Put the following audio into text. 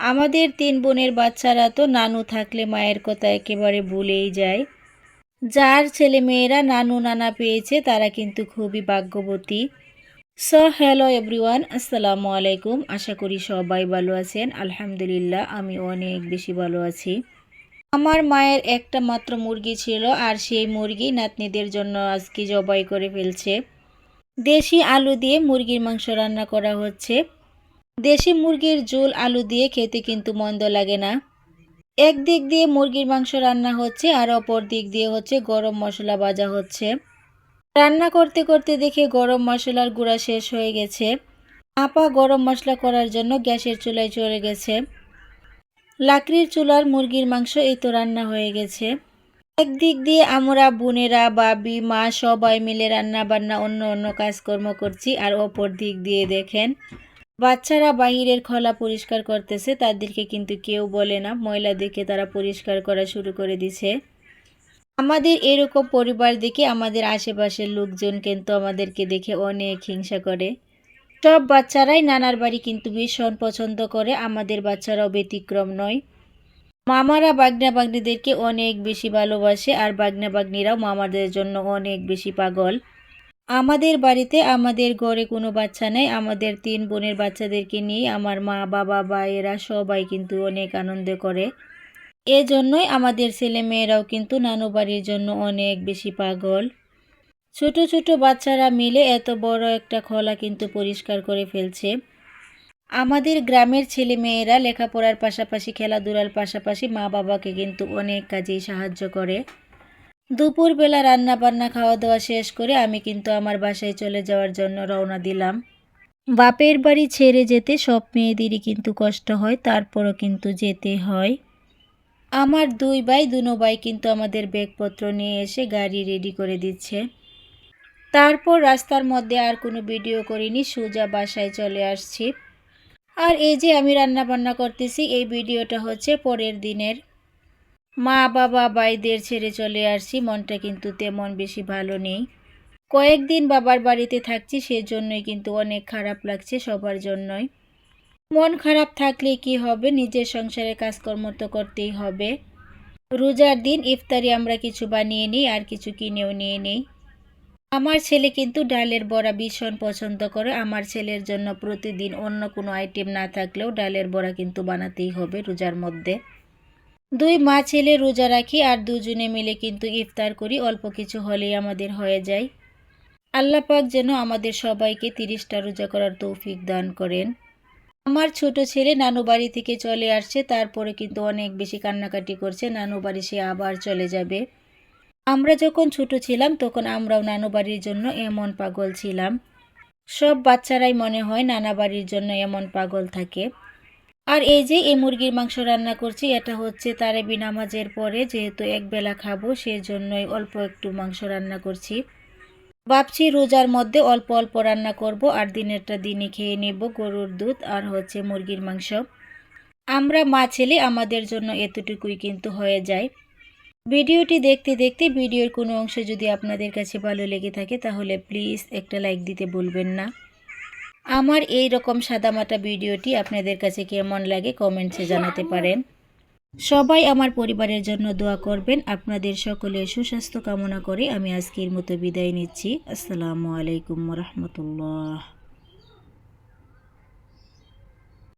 আমাদের ৩ বোনের বাচ্চারা তো নানু থাকলে মায়ের কথা একেবারে ভুলেই যায়। যার ছেলেমেয়েরা নানু নানা পেয়েছে তারা কিন্তু খুবই ভাগ্যবতী। সো হ্যালো এভরিওয়ান, আসসালামু আলাইকুম। আশা করি সবাই ভালো আছেন। আলহামদুলিল্লাহ আমি অনেক বেশি ভালো আছি। আমার মায়ের একটা মাত্র মুরগি ছিল, আর সেই মুরগি নাতনিদের জন্য আজকে জবাই করে ফেলছে। দেশি আলু দিয়ে মুরগির মাংস রান্না করা হচ্ছে। দেশি মুরগির ঝোল আলু দিয়ে খেতে কিন্তু মন্দ লাগে না। একদিক দিয়ে মুরগির মাংস রান্না হচ্ছে, আর অপর দিক দিয়ে হচ্ছে গরম মশলা ভাজা হচ্ছে। রান্না করতে করতে দেখে গরম মশলার গুঁড়া শেষ হয়ে গেছে। আপা গরম মশলা করার জন্য গ্যাসের চুলায় চলে গেছে। লাকড়ির চুলার মুরগির মাংস এই তো রান্না হয়ে গেছে। একদিক দিয়ে আমরা বোনেরা, বাবি, মা সবাই মিলে রান্না বান্না অন্য অন্য কাজকর্ম করছি, আর অপর দিক দিয়ে দেখেন বাচ্চারা বাহিরের খোলা পরিষ্কার করতেছে। তাদেরকে কিন্তু কেউ বলে না, ময়লা দেখে তারা পরিষ্কার করা শুরু করে দিছে। আমাদের এরকম পরিবার দেখে আমাদের আশেপাশের লোকজন কিন্তু আমাদেরকে দেখে অনেক হিংসা করে। সব বাচ্চারাই নানার বাড়ি কিন্তু ভীষণ পছন্দ করে, আমাদের বাচ্চারাও ব্যতিক্রম নয়। মামারা বাগনা বাগনিদেরকে অনেক বেশি ভালোবাসে, আর বাগনা বাগনিরাও মামাদের জন্য অনেক বেশি পাগল। আমাদের বাড়িতে আমাদের ঘরে কোনো বাচ্চা নেই, আমাদের ৩ বোনের বাচ্চাদেরকে নিয়ে আমার মা, বাবা, ভাইয়েরা সবাই কিন্তু অনেক আনন্দ করে। এজন্যই আমাদের ছেলে মেয়েরাও কিন্তু নানু বাড়ির জন্য অনেক বেশি পাগল। ছোট ছোট বাচ্চারা মিলে এত বড় একটা খোলা কিন্তু পরিষ্কার করে ফেলছে। আমাদের গ্রামের ছেলে মেয়েরা লেখাপড়ার পাশাপাশি খেলাধুলার পাশাপাশি মা বাবাকে কিন্তু অনেক কাজেই সাহায্য করে। দুপুরবেলা রান্না বান্না খাওয়া দাওয়া শেষ করে আমি কিন্তু আমার বাসায় চলে যাওয়ার জন্য রওনা দিলাম। বাপের বাড়ি ছেড়ে যেতে সব মেয়েদেরই কিন্তু কষ্ট হয়, তারপরও কিন্তু যেতে হয়। আমার 2 ভাই, দুনো ভাই কিন্তু আমাদের ব্যাগপত্র নিয়ে এসে গাড়ি রেডি করে দিচ্ছে। তারপর রাস্তার মধ্যে আর কোনো ভিডিও করিনি, সোজা বাসায় চলে আসছি। আর এই যে আমি রান্না বান্না করতেছি, এই ভিডিওটা হচ্ছে পরের দিনের। মা বাবা ভাইদের ছেড়ে চলে আসছি, মনটা কিন্তু তেমন বেশি ভালো নেই। কয়েকদিন বাবার বাড়িতে থাকছি, সেজন্যই কিন্তু অনেক খারাপ লাগছে সবার জন্যই। মন খারাপ থাকলে কি হবে, নিজের সংসারে কাজকর্ম তো করতেই হবে। রোজার দিন ইফতারি আমরা কিছু বানিয়ে নিই, আর কিছু কিনেও নিয়ে নিই। আমার ছেলে কিন্তু ডালের বড়া ভীষণ পছন্দ করে। আমার ছেলের জন্য প্রতিদিন অন্য কোনো আইটেম না থাকলেও ডালের বড়া কিন্তু বানাতেই হবে রোজার মধ্যে। 2 মা ছেলে রোজা রাখি, আর দুজনে মিলে কিন্তু ইফতার করি। অল্প কিছু হলেই আমাদের হয়ে যায়। আল্লাহ পাক যেন আমাদের সবাইকে 30টা রোজা করার তৌফিক দান করেন। আমার ছোট ছেলে নানু বাড়ি থেকে চলে আসছে, তারপরে কিন্তু অনেক বেশি কান্নাকাটি করছে। নানু বাড়ি সে আবার চলে যাবে। আমরা যখন ছোট ছিলাম তখন আমরাও নানু বাড়ির জন্য এমন পাগল ছিলাম। সব বাচ্চারাই মনে হয় নানা বাড়ির জন্য এমন পাগল থাকে। আর এই যে এই মুরগির মাংস রান্না করছি, এটা হচ্ছে তারাবি নামাজের পরে, যেহেতু একবেলা খাবো সেজন্যই অল্প একটু মাংস রান্না করছি। ভাবছি রোজার মধ্যে অল্প অল্প রান্না করব, আর দিনেরটা দিনে খেয়ে নেব গরুর দুধ আর হচ্ছে মুরগির মাংস। আমরা মা ছেলে আমাদের জন্য এতটুকুই কিন্তু হয়ে যায়। ভিডিওটি দেখতে দেখতে ভিডিওর কোনো অংশ যদি আপনাদের কাছে ভালো লেগে থাকে তাহলে প্লিজ একটা লাইক দিতে ভুলবেন না। আমার এই রকম সাদামাটা ভিডিওটি আপনাদের কাছে কেমন লাগে কমেন্টসে জানাতে পারেন। সবাই আমার পরিবারের জন্য দোয়া করবেন। আপনাদের সকলের সুস্বাস্থ্য কামনা করে আমি আজকের মতো বিদায় নিচ্ছি। আসসালামু আলাইকুম ওয়া রাহমাতুল্লাহ।